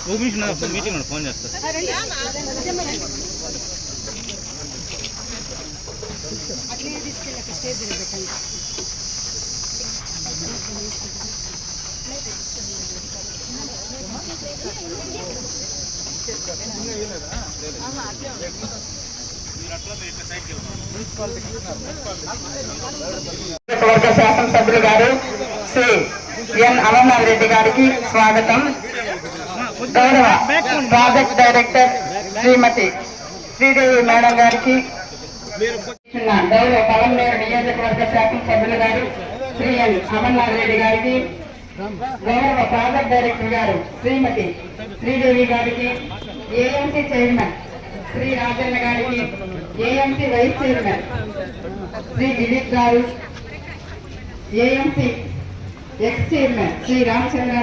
Meeting phone చేస్తా. వర్గ శాసనసభ్యులు గారు శ్రీ ఎన్ అమర్నాథ్ రెడ్డి గారికి స్వాగతం. గౌరవ ప్రాజెక్ట్ డైరెక్టర్ శ్రీమతి శ్రీదేవి మేడం గారికి, గౌరవ పలమనేరు నియోజకవర్గ శాసనసభ్యులు గారు శ్రీ ఎన్ అమర్నాథ్ రెడ్డి గారికి, గౌరవ ప్రాజెక్ట్ డైరెక్టర్ గారు శ్రీమతి శ్రీదేవి గారికి, ఏఎంసీ చైర్మన్ శ్రీ రాజన్న గారికి, AMC vice chairman Shri Dilip గారు, AMC ex chairman Shri Ramachandra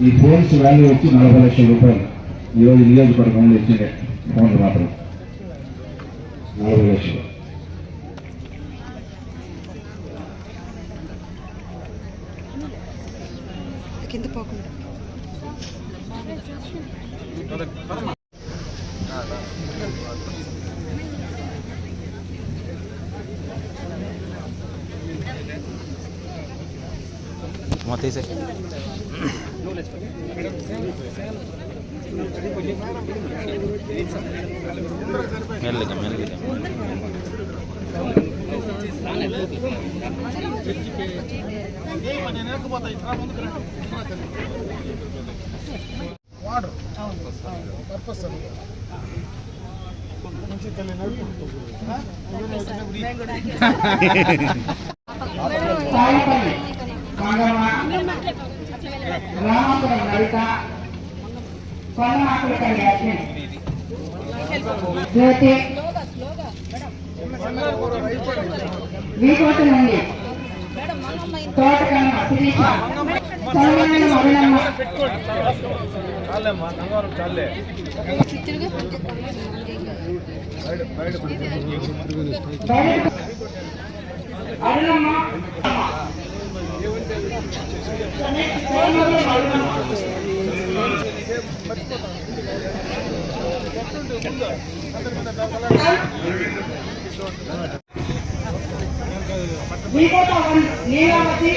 ఈ ఫోన్స్ వాల్యూ వచ్చి 40 లక్షల రూపాయలు. ఈరోజు నియోజకవర్గంలో ఇచ్చిండే ఫోన్లు మాత్రం 40 లక్షలు. మెల్లగా మెల్లగా రామాపురం లలిత, కొన్నమాకుల కళ్యాణి, జ్యోతి, వీకోట నుండి తోటకమ్మ శిరీష, సౌమ్యాన అభినమ్మ, అరుణమ్మ, నీలావతి,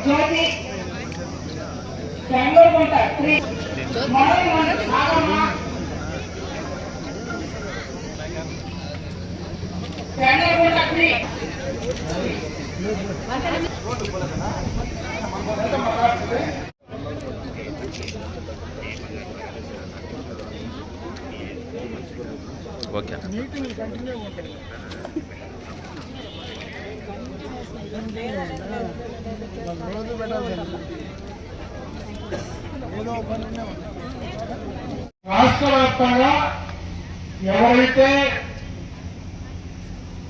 జ్యోతి, బెంగళూరుకుంట శ్రీ నాగమ్మ, బెంగళూరుకుంట శ్రీ ఓకే. రాష్ట్ర వ్యాప్తంగా ఎవరైతే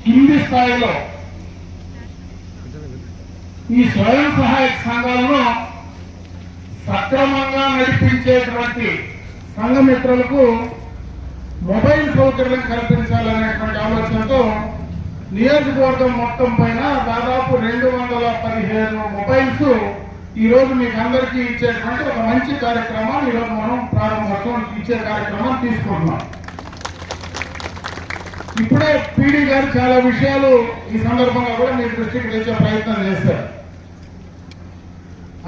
కింది స్థాయిలో ఈ స్వయం సహాయక సంఘాలను సక్రమంగా నడిపించేటువంటి సంఘమిత్రులకు మొబైల్ సౌకర్యం కల్పించాలనేటువంటి ఆలోచనతో నియోజకవర్గం మొత్తం పైన దాదాపు 215 మొబైల్స్ ఈ రోజు మీకు అందరికీ ఇచ్చేటువంటి ఒక మంచి కార్యక్రమం ఈరోజు మనం ప్రారంభోత్సవం ఇచ్చే కార్యక్రమం తీసుకుంటున్నాం. ఇప్పుడే పీడీ గారు చాలా విషయాలు ఈ సందర్భంగా కూడా మీ దృష్టికి తెచ్చే ప్రయత్నం చేశారు.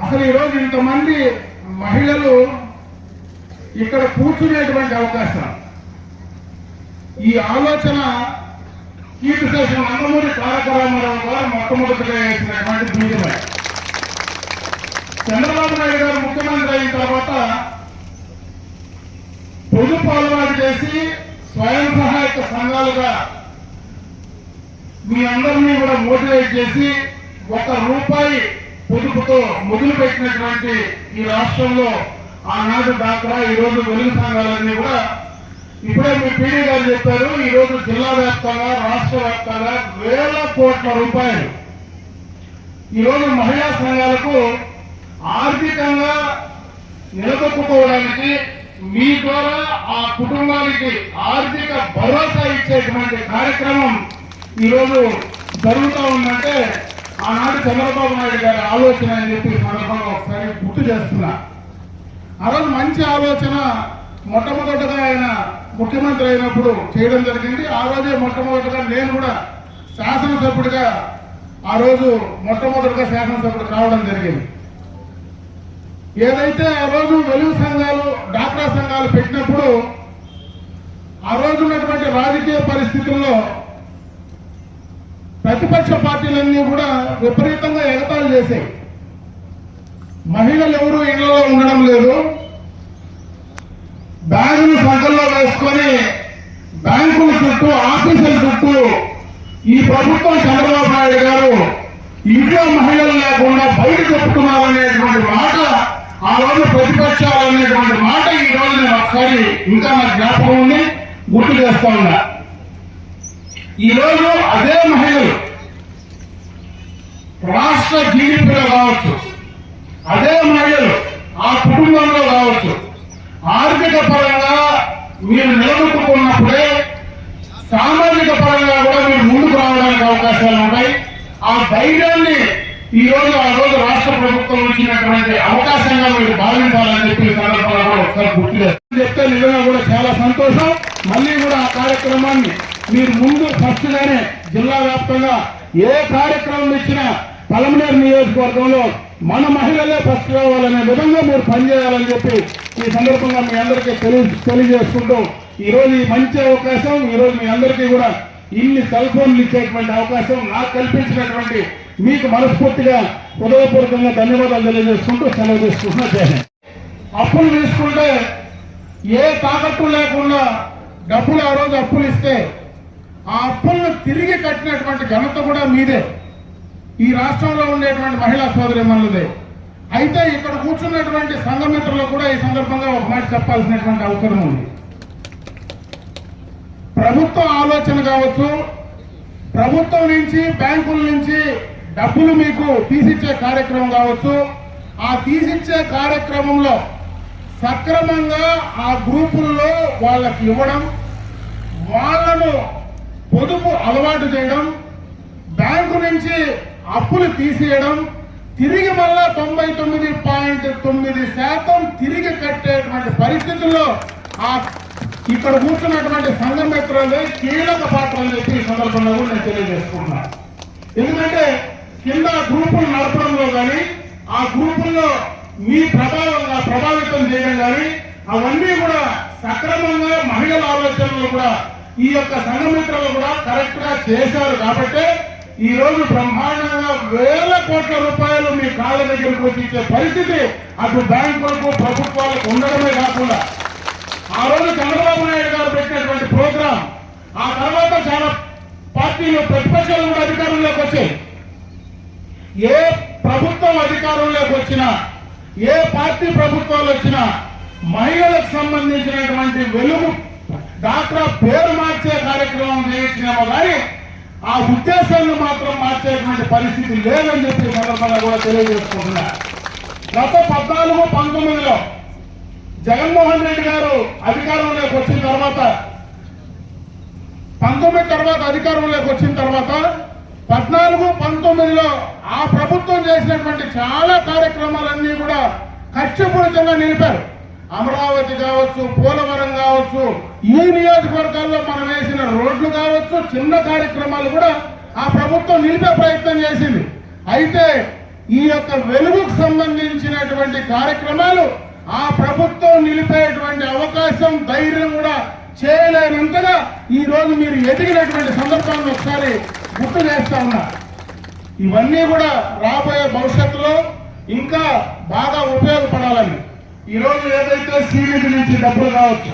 అసలు ఈరోజు ఇంతమంది మహిళలు ఇక్కడ కూర్చునేటువంటి అవకాశం, ఈ ఆలోచన కీర్తిశేషం నందమూరి తారక రామారావు గారు మొట్టమొదటిగా వేసినటువంటి బీజమే. చంద్రబాబు నాయుడు గారు ముఖ్యమంత్రి అయిన తర్వాత పొదుపు అలవాటు చేసి స్వయం సహాయక సంఘాలుగా మీ అందరినీ కూడా మోటివేట్ చేసి 1 రూపాయి పొదుపుతో మొదలుపెట్టినటువంటి ఈ రాష్ట్రంలో ఆనాడు డాక్రా ఈరోజు వెలుగు సంఘాలన్నీ కూడా ఇప్పుడే మీ పీడీ గారు చెప్పారు. ఈరోజు జిల్లా వ్యాప్తంగా రాష్ట్ర వ్యాప్తంగా వేల కోట్ల రూపాయలు ఈరోజు మహిళా సంఘాలకు ఆర్థికంగా నిలదొక్కుకోవడానికి మీ ద్వారా ఆ కుటుంబానికి ఆర్థిక భరోసా ఇచ్చేటువంటి కార్యక్రమం ఈరోజు జరుగుతూ ఉందంటే ఆనాడు చంద్రబాబు నాయుడు గారి ఆలోచన అని చెప్పి సందర్భంగా ఒకసారి గుర్తు చేస్తున్నా. ఆ రోజు మంచి ఆలోచన మొట్టమొదటిగా ఆయన ముఖ్యమంత్రి అయినప్పుడు చేయడం జరిగింది. ఆ రోజే మొట్టమొదటిగా నేను కూడా శాసనసభ్యుడిగా ఆ రోజు మొట్టమొదటిగా శాసనసభ్యుడు కావడం జరిగింది. ఏదైతే ఆ రోజు వెలుగు సంఘాలు డాక్రా సంఘాలు పెట్టినప్పుడు ఆ రోజు ఉన్నటువంటి రాజకీయ పరిస్థితుల్లో ప్రతిపక్ష పార్టీలన్నీ కూడా విపరీతంగా ఎగతాళి చేశాయి. మహిళలు ఎవరు ఇళ్లలో ఉండడం లేదు, బ్యాగులు సంఘంలో వేసుకొని బ్యాంకుల చుట్టూ ఆఫీసుల చుట్టూ ఈ ప్రభుత్వం చంద్రబాబు నాయుడు గారు ఇంట్లో మహిళలు లేకుండా బయట చెప్తున్నారనేటువంటి మాట ఆ రోజు ప్రతిపక్షాలు అనేటువంటి మాట ఈ రోజు నేను ఒకసారి ఇంకా నాకు జ్ఞాపకం ఉంది, గుర్తు చేస్తా ఉన్నా. ఈ రోజు అదే మహిళలు రాష్ట్ర జీడీపీలో కావచ్చు, అదే మహిళలు ఆ కుటుంబంలో కావచ్చు, ఆర్థిక పరంగా మీరు నిలబెట్టుకున్నప్పుడే సామాజిక పరంగా కూడా మీరు ముందుకు రావడానికి అవకాశాలు ఉంటాయి. ఆ ధైర్యాన్ని ఈ రోజు ఆ రోజు రాష్ట్ర ప్రభుత్వం ఇచ్చినటువంటి అవకాశంగా మీరు భావించాలని చెప్పి సందర్భంగా కూడా ఒకసారి గుర్తు చేస్తాను. చెప్తే నిజంగా కూడా చాలా సంతోషం. మళ్ళీ కూడా ఆ కార్యక్రమాన్ని మీరు ముందు ఫస్ట్ గానే జిల్లా వ్యాప్తంగా ఏ కార్యక్రమం ఇచ్చినా పలమనేరు నియోజకవర్గంలో మన మహిళలే ఫస్ట్ కావాలనే విధంగా మీరు పనిచేయాలని చెప్పి ఈ సందర్భంగా మీ అందరికీ తెలియజేసుకుంటూ ఈ రోజు ఈ మంచి అవకాశం, ఈ రోజు మీ అందరికీ కూడా ఇన్ని సెల్ ఫోన్లు ఇచ్చేటువంటి అవకాశం నాకు కల్పించినటువంటి మీకు మనస్ఫూర్తిగా హృదయపూర్వకంగా ధన్యవాదాలు తెలియజేసుకుంటూ సెలవు తీసుకుంటున్నా. జయహింద్. అప్పులు తీసుకుంటే ఏ తాకట్టు లేకుండా డబ్బులు ఆ రోజు అప్పులు ఇస్తే ఆ అప్పులను తిరిగి కట్టినటువంటి ఘనత కూడా మీదే, ఈ రాష్ట్రంలో ఉండేటువంటి మహిళా సోదరిమణులదే. అయితే ఇక్కడ కూర్చున్నటువంటి సంఘమిత్రులు కూడా ఈ సందర్భంగా ఒక మాట చెప్పాల్సినటువంటి అవసరం ఉంది. ప్రభుత్వ ఆలోచన కావచ్చు, ప్రభుత్వం నుంచి బ్యాంకుల నుంచి డబ్బులు మీకు తీసిచ్చే కార్యక్రమం కావచ్చు, ఆ తీసిచ్చే కార్యక్రమంలో సక్రమంగా ఆ గ్రూపుల్లో వాళ్ళకి ఇవ్వడం, వాళ్ళను పొదుపు అలవాటు చేయడం, బ్యాంకు నుంచి అప్పులు తీసేయడం, తిరిగి మళ్ళా 99.9% తిరిగి కట్టేటువంటి పరిస్థితుల్లో ఆ ఇక్కడ కూర్చున్నటువంటి సంఘమిత్రులే కీలక పాత్ర అని చెప్పి ఈ సందర్భంగా కూడా నేను తెలియజేసుకుంటున్నాను. ఎందుకంటే కింద గ్రూపులు నడపడంలో కానీ ఆ గ్రూపుల్లో మీ ప్రభావితం చేయడం కానీ అవన్నీ కూడా సక్రమంగా మహిళల ఆలోచనలు కూడా ఈ యొక్క సంఘమిత్రులు కూడా కరెక్ట్ గా చేశారు. కాబట్టి ఈ రోజు బ్రహ్మాండంగా వేల కోట్ల రూపాయలు మీ కాళ్ళ దగ్గరకు వచ్చి ఇచ్చే పరిస్థితి అటు బ్యాంకులకు ప్రభుత్వాలకు ఉండడమే కాకుండా ఆ రోజు చంద్రబాబు నాయుడు గారు పెట్టినటువంటి ప్రోగ్రాం ఆ తర్వాత చాలా పార్టీలు ప్రతిపక్షాలు కూడా అధికారంలోకి వచ్చాయి. ఏ ప్రభుత్వం అధికారంలోకి వచ్చినా, ఏ పార్టీ ప్రభుత్వాలు వచ్చినా మహిళలకు సంబంధించినటువంటి వెలుగు డాక్రా పేరు మార్చే కార్యక్రమం చేయించినామో కానీ ఆ ఉద్దేశాన్ని మాత్రం మార్చేటువంటి పరిస్థితి లేదని చెప్పి సందర్భంగా కూడా తెలియజేసుకుంటున్నా. గత 14-19లో జగన్మోహన్ రెడ్డి గారు అధికారంలోకి వచ్చిన తర్వాత 19 తర్వాత అధికారంలోకి వచ్చిన తర్వాత 14-19లో ఆ ప్రభుత్వం చేసినటువంటి చాలా కార్యక్రమాలన్నీ కూడా ఖర్చుపూరితంగా నిలిపారు. అమరావతి కావచ్చు, పోలవరం కావచ్చు, ఈ నియోజకవర్గాల్లో మనం వేసిన రోడ్లు కావచ్చు, చిన్న కార్యక్రమాలు కూడా ఆ ప్రభుత్వం నిలిపే ప్రయత్నం చేసింది. అయితే ఈ యొక్క వెలుగుకు సంబంధించినటువంటి కార్యక్రమాలు ఆ ప్రభుత్వం నిలిపేటువంటి అవకాశం, ధైర్యం కూడా చేయలేనంతగా ఈ రోజు మీరు ఎదిగినటువంటి సందర్భాన్ని ఒకసారి గుర్తు చేస్తా ఉన్నా. ఇవన్నీ కూడా రాబోయే భవిష్యత్తులో ఇంకా బాగా ఉపయోగపడాలని ఈ రోజు ఏదైతే సీనిధి నుంచి డబ్బులు కావచ్చు,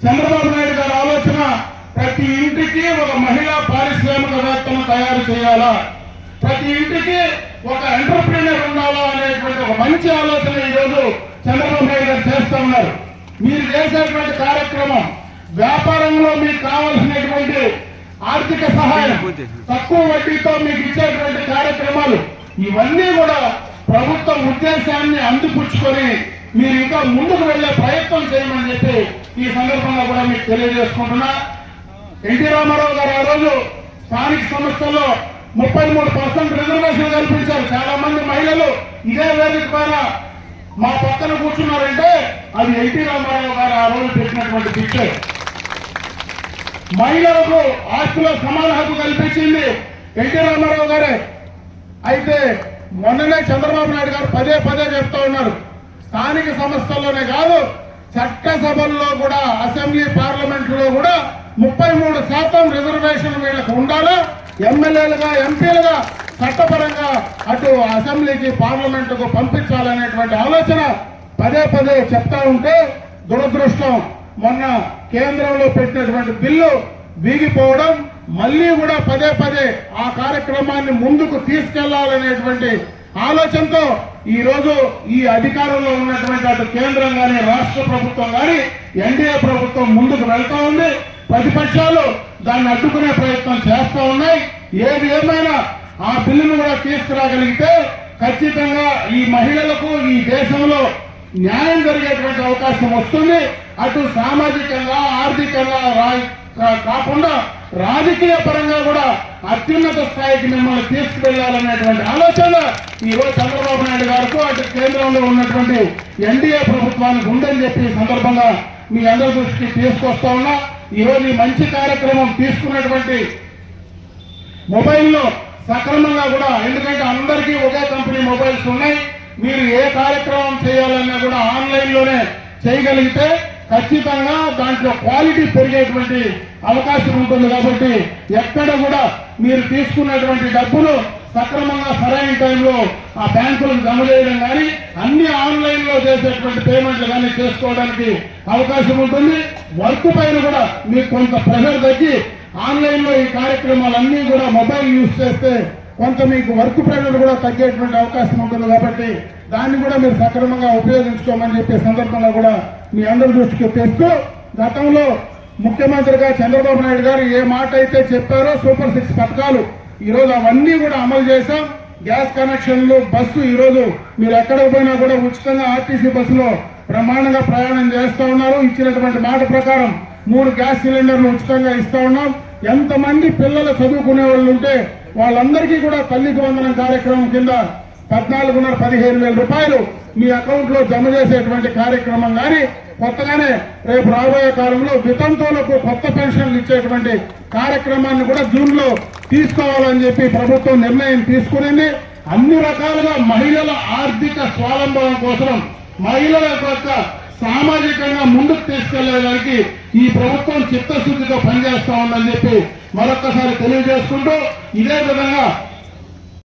చంద్రబాబు నాయుడు గారి ఆలోచన ప్రతి ఇంటికి ఒక మహిళా పారిశ్రామికవేత్తను తయారు చేయాలా, ప్రతి ఇంటికి ఒక ఎంటర్ప్రీనర్ ఉండాలా అనేటువంటి ఒక మంచి ఆలోచన ఈరోజు చంద్రబాబు నాయుడు గారు చేస్తా ఉన్నారు. మీరు చేసేటువంటి కార్యక్రమం వ్యాపారంలో మీకు కావాల్సినటువంటి ఆర్థిక సహాయం, తక్కువ వడ్డీతో మీకు ఇచ్చేటువంటి కార్యక్రమాలు, ఇవన్నీ కూడా ప్రభుత్వ ఉద్దేశాన్ని అందిపుచ్చుకొని మీరు ఇంకా ముందుకు వెళ్లే ప్రయత్నం చేయమని చెప్పి ఈ సందర్భంగా కూడా మీకు తెలియజేసుకుంటున్నా. ఎన్టీ రామారావు గారు ఆ రోజు స్థానిక సంస్థల్లో 33% రిజర్వేషన్ కల్పించారు. చాలా మంది మహిళలు ఇదే వేదిక పైన మా పక్కన కూర్చున్నారంటే అది ఎన్టీ రామారావు గారు ఆ రోజు పెట్టినటువంటి పిక్చర్. మహిళలకు ఆస్తిలో సమాన హక్కు కల్పించింది ఎన్టీ రామారావు గారే. అయితే మొన్ననే చంద్రబాబు నాయుడు గారు పదే పదే చెప్తా ఉన్నారు, స్థానిక సంస్థల్లోనే కాదు చట్టసభల్లో కూడా, అసెంబ్లీ పార్లమెంట్ లో కూడా 33% రిజర్వేషన్ వీళ్ళకు ఉండాలా. ఎమ్మెల్యేలుగా, ఎంపీలుగా చట్టపరంగా అటు అసెంబ్లీకి, పార్లమెంటుకు పంపించాలనేటువంటి ఆలోచన పదే పదే చెప్తా ఉంటే దురదృష్టం మొన్న కేంద్రంలో పెట్టినటువంటి బిల్లు వీగిపోవడం, మళ్లీ కూడా పదే పదే ఆ కార్యక్రమాన్ని ముందుకు తీసుకెళ్లాలనేటువంటి ఆలోచనతో ఈ రోజు ఈ అధికారంలో ఉన్నటువంటి అటు కేంద్రం గాని, రాష్ట్ర ప్రభుత్వం గాని, ఎన్డీఏ ప్రభుత్వం ముందుకు వెళ్తా ఉంది. ప్రతిపక్షాలు దాన్ని అడ్డుకునే ప్రయత్నం చేస్తా ఉన్నాయి. ఏది ఏమైనా ఆ బిల్లును కూడా తీసుకురాగలిగితే ఖచ్చితంగా ఈ మహిళలకు ఈ దేశంలో న్యాయం జరిగేటువంటి అవకాశం వస్తుంది. అటు సామాజికంగా, ఆర్థికంగా కాకుండా రాజకీయ పరంగా కూడా అత్యున్నత స్థాయికి మిమ్మల్ని తీసుకువెళ్లాలనేటువంటి ఆలోచన ఈ రోజు చంద్రబాబు నాయుడు గారికి, అటు కేంద్రంలో ఉన్నటువంటి ఎన్డీఏ ప్రభుత్వానికి ఉందని చెప్పి ఈ సందర్భంగా మీ అందరి దృష్టికి తీసుకొస్తా ఉన్నా. ఈ రోజు ఈ మంచి కార్యక్రమం తీసుకున్నటువంటి మొబైల్లో సక్రమంగా కూడా, ఎందుకంటే అందరికీ ఒకే కంపెనీ మొబైల్స్ ఉన్నాయి, మీరు ఏ కార్యక్రమం చేయాలన్నా కూడా ఆన్లైన్ లోనే చేయగలిగితే ఖచ్చితంగా దాంట్లో క్వాలిటీ పెరిగేటువంటి అవకాశం ఉంటుంది. కాబట్టి ఎక్కడ కూడా మీరు తీసుకున్నటువంటి డబ్బులు సక్రమంగా సరైన టైంలో ఆ బ్యాంకులకు జమ చేయడం కానీ, అన్ని ఆన్లైన్ లో చేసేటువంటి పేమెంట్లు కానీ చేసుకోవడానికి అవకాశం ఉంటుంది. వర్క్ పైన కూడా మీకు కొంత ప్రెషర్ తగ్గి ఆన్లైన్ లో ఈ కార్యక్రమాలన్నీ కూడా మొబైల్ యూజ్ చేస్తే కొంత మీకు వర్క్ ప్రెషర్ కూడా తగ్గేటువంటి అవకాశం ఉంటుంది. కాబట్టి దాన్ని కూడా మీరు సక్రమంగా ఉపయోగించుకోమని చెప్పే సందర్భంగా కూడా మీ అందరి దృష్టికి తెస్తూ, గతంలో ముఖ్యమంత్రిగా చంద్రబాబు నాయుడు గారు ఏ మాట అయితే చెప్పారో సూపర్ 6 పథకాలు ఈ రోజు అవన్నీ కూడా అమలు చేశాం. గ్యాస్ కనెక్షన్లు, బస్సు ఈ రోజు మీరు ఎక్కడికి పోయినా కూడా ఉచితంగా ఆర్టీసీ బస్సులో బ్రహ్మాండంగా ప్రయాణం చేస్తా ఉన్నారు. ఇచ్చినటువంటి మాట ప్రకారం 3 గ్యాస్ సిలిండర్లు ఉచితంగా ఇస్తా ఉన్నాం. ఎంతమంది పిల్లలు చదువుకునే వాళ్ళు ఉంటే వాళ్ళందరికీ కూడా తల్లికి వందనం కార్యక్రమం కింద 14,15,000 రూపాయలు మీ అకౌంట్ లో జమ చేసేటువంటి కార్యక్రమం కానీ, కొత్తగానే రేపు రాబోయే కాలంలో వితంతువులకు కొత్త పెన్షన్లు ఇచ్చేటువంటి కార్యక్రమాన్ని కూడా జూన్ లో తీసుకోవాలని చెప్పి ప్రభుత్వం నిర్ణయం తీసుకునింది. అన్ని రకాలుగా మహిళల ఆర్థిక స్వావలంబనం కోసం, మహిళల యొక్క సామాజికంగా ముందుకు తీసుకెళ్లేదానికి ఈ ప్రభుత్వం చిత్తశుద్ధితో పనిచేస్తా ఉందని చెప్పి మరొక్కసారి తెలియజేసుకుంటూ, ఇదే విధంగా